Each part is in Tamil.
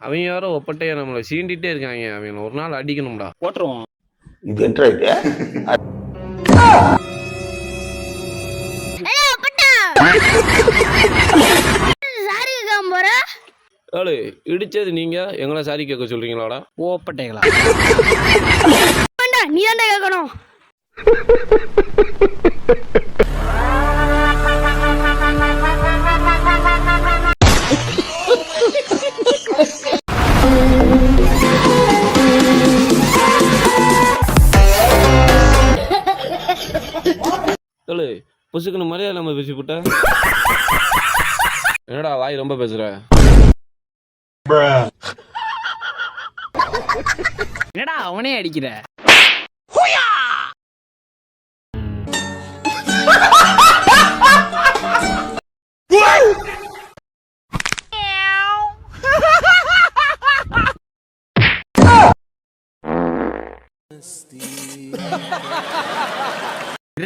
அவங்க யாரோ ஒப்பட்டையா நம்மளை சீண்டிட்டே இருக்காங்க. அவங்க ஒரு நாள் அடிக்கணும்டா. போட்டுருவோம். இது என்ன இது? ஏழு இடிச்சது நீங்க எங்களை சாரி கேட்க சொல்றீங்களாடா? ஓப்பட்டைகளா? நீ தான்டா கேட்கணும். ஏழு புசுக்குன்னு மரியாதை நம்ம பேசி போட்ட. என்னடா வாய் ரொம்ப பேசுற? என்னடா அவனே அடிக்கிற?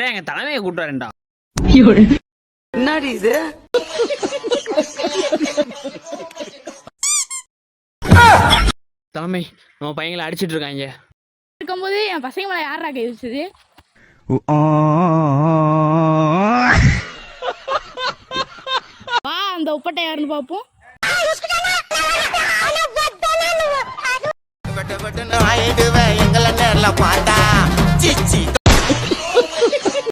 எங்க தலைமையை கூட்டு வரேன்டா. என்னடி இது? தலைமை நம்ம பையங்களை அடிச்சிட்டு இருக்காங்க. இருக்கும்போது என் பசங்க மேல யாரா கை வச்சது? வா அந்த ஒப்பட்டை யாருன்னு பாப்போம். எங்களை நேர்ல பார்த்தா